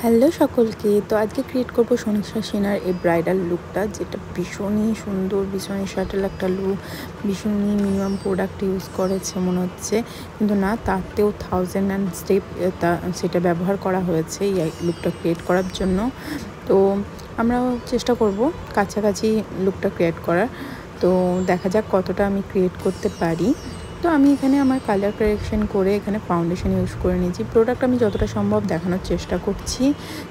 Hello সকলকে। তো আজকে ক্রিয়েট করব সনিশা সিনহার এই ব্রাইডাল লুকটা, যেটা ভীষণই সুন্দর, ভীষণই শাটল একটা লুক। ভীষণই মিনিমাম প্রোডাক্ট ইউজ করেছে মনে হচ্ছে, কিন্তু না, তাতেও 1000 স্টেপ সেটা ব্যবহার করা হয়েছে এই লুকটা ক্রিয়েট করার জন্য। তো আমরাও চেষ্টা করব কাছাকাছি লুকটা ক্রিয়েট করার। তো দেখা যাক কতটা আমি ক্রিয়েট করতে পারি। তো আমি এখানে আমার কালার কারেকশন করে এখানে ফাউন্ডেশন ইউজ করে নিয়েছি। প্রোডাক্ট আমি যতটা সম্ভব দেখানোর চেষ্টা করছি।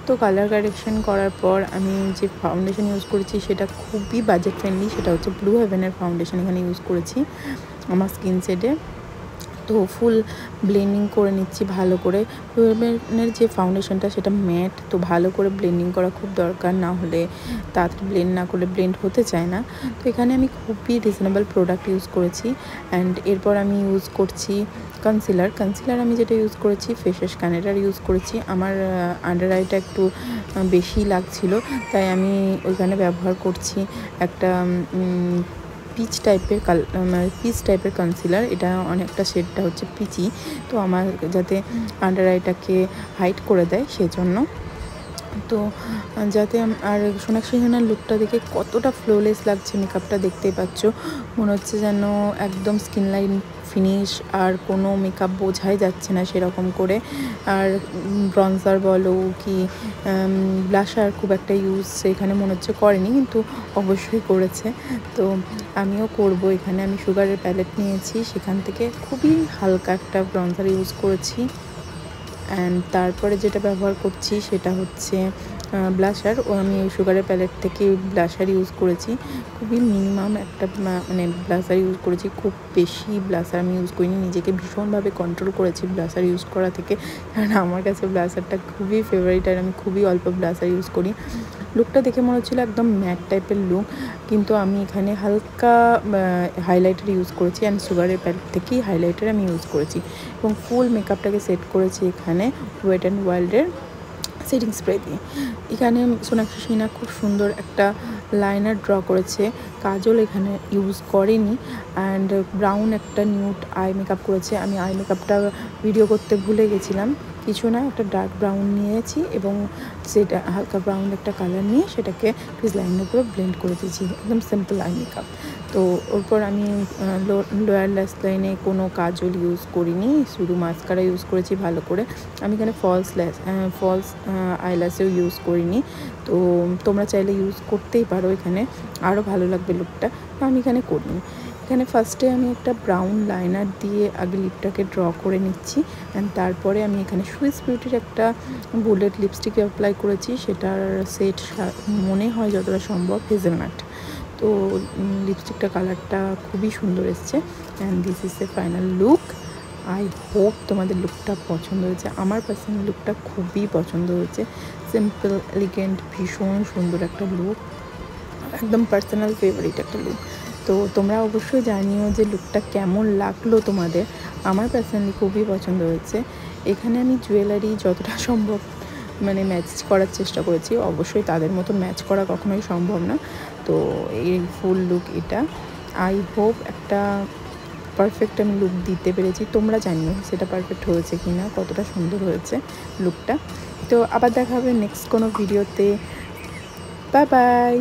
তো কালার কারেকশন করার পর আমি যে ফাউন্ডেশন ইউজ করেছি সেটা খুবই বাজেট ফ্রেন্ডলি, সেটা হচ্ছে ব্লু হেভেনের ফাউন্ডেশন এখানে ইউজ করেছি আমার স্কিন শেডে। তো ফুল ব্লেন্ডিং করে নিচ্ছি ভালো করে। ব্লু হেভেনের যে ফাউন্ডেশনটা সেটা ম্যাট, তো ভালো করে ব্লেন্ডিং করা খুব দরকার, না হলে তাড়াতাড়ি ব্লেন্ড না করলে ব্লেন্ড হতে চায় না। তো এখানে আমি খুবই রিজনেবল প্রোডাক্ট ইউজ করেছি। অ্যান্ড এরপর আমি ইউজ করছি কনসিলার আমি যেটা ইউজ করেছি ফেসেস কানেডার ইউজ করেছি। আমার আন্ডার আইটা একটু বেশি লাগছিল, তাই আমি ওইখানে ব্যবহার করছি একটা পিচ টাইপের কনসিলার। এটা অনেকটা শেডটা হচ্ছে পিচি, তো আমার যাতে আন্ডার আইটাকে হাইড করে দেয় সেজন্য। তো যাতে আর সোনাক্ষী সিনহার লুকটা দেখে কতটা ফ্লোলেস লাগছে, মেকআপটা দেখতেই পাচ্ছ, মনে হচ্ছে যেন একদম স্কিন লাইন ফিনিশ, আর কোনো মেকআপ বোঝাই যাচ্ছে না সেরকম করে। আর ব্রনজার বলো কি ব্লাশার খুব একটা ইউজ সেখানে মনে হচ্ছে করেনি, কিন্তু অবশ্যই করেছে। তো আমিও করব। এখানে আমি সুগারের প্যালেট নিয়েছি, সেখান থেকে খুবই হালকা একটা ব্রনজার ইউজ করেছি। অ্যান্ড তারপরে যেটা ব্যবহার করছি সেটা হচ্ছে ব্লাশার। আমি সুগারের প্যালেট থেকে ব্লাশার ইউজ করেছি, খুবই মিনিমাম একটা ব্লাশার ইউজ করেছি। খুব বেশি ব্লাশার আমি ইউজ করিনি, নিজেকে ভীষণভাবে কন্ট্রোল করেছি ব্লাশার ইউজ করা থেকে, কারণ আমার কাছে ব্লাশারটা খুবই ফেভারিট, আর আমি খুবই অল্প ব্লাশার ইউজ করি। লুকটা দেখে মনে হচ্ছিলো একদম ম্যাট টাইপের লুক, কিন্তু আমি এখানে হালকা হাইলাইটার ইউজ করেছি, অ্যান্ড সুগারের প্যালেট থেকেই হাইলাইটার আমি ইউজ করেছি, এবং ফুল মেকআপটাকে সেট করেছি এখানে ওয়েট অ্যান্ড ওয়াইল্ডের সেটিং স্প্রে দিয়ে। এখানে সোনাক্ষী সিনহা খুব সুন্দর একটা লাইনার ড্র করেছে, কাজল এখানে ইউজ করেনি। অ্যান্ড ব্রাউন একটা নিউড আই মেকআপ করেছে। আমি আই মেকআপটা ভিডিও করতে ভুলে গেছিলাম, কিছু না, একটা ডার্ক ব্রাউন নিয়েছি এবং সেটা হালকা ব্রাউন একটা কালার নিয়ে সেটাকে ক্রিজ লাইনের উপরে ব্লেন্ড করে দিয়েছি, একদম সিম্পল আই মেকআপ। তো ওরপর আমি লোয়ার ল্যাশ লাইনে কোনো কাজল ইউজ করিনি, শুধু মাস্কারা ইউজ করেছি ভালো করে। আমি এখানে ফলস আইল্যাশেও ইউজ করিনি। তো তোমরা চাইলে ইউজ করতেই পারো, এখানে আরও ভালো লাগবে লুকটা, তো আমি এখানে করিনি। এখানে ফার্স্টে আমি একটা ব্রাউন লাইনার দিয়ে আগে লিপটাকে ড্র করে নিচ্ছি, অ্যান্ড তারপরে আমি এখানে সুইস বিউটির একটা বুলেট লিপস্টিক অ্যাপ্লাই করেছি, সেটার সেট মনে হয় যতটা সম্ভব হেজেলনাট। তো লিপস্টিকটা কালারটা খুবই সুন্দর এসছে। And this is the final look. I hope তোমাদের লুকটা পছন্দ হয়েছে। আমার পার্সোনাল লুকটা খুবই পছন্দ হয়েছে, সিম্পল এলিগেন্ট, ভীষণ সুন্দর একটা লুক, একদম পার্সোনাল ফেভারিট একটা লুক। তো তোমরা অবশ্যই জানিও যে লুকটা কেমন লাগলো তোমাদের। আমার পার্সোনালি খুবই পছন্দ হয়েছে। এখানে আমি জুয়েলারি যতটা সম্ভব ম্যাচ করার চেষ্টা করেছি, অবশ্যই তাদের মতো ম্যাচ করা কখনোই সম্ভব না। তো এই ফুল লুক এটা, আই হোপ একটা পারফেক্ট আমি লুক দিতে পেরেছি। তোমরা জানিও সেটা পারফেক্ট হয়েছে কি না, কতটা সুন্দর হয়েছে লুকটা। তো আবার দেখা হবে নেক্সট কোনো ভিডিওতে। Bye bye.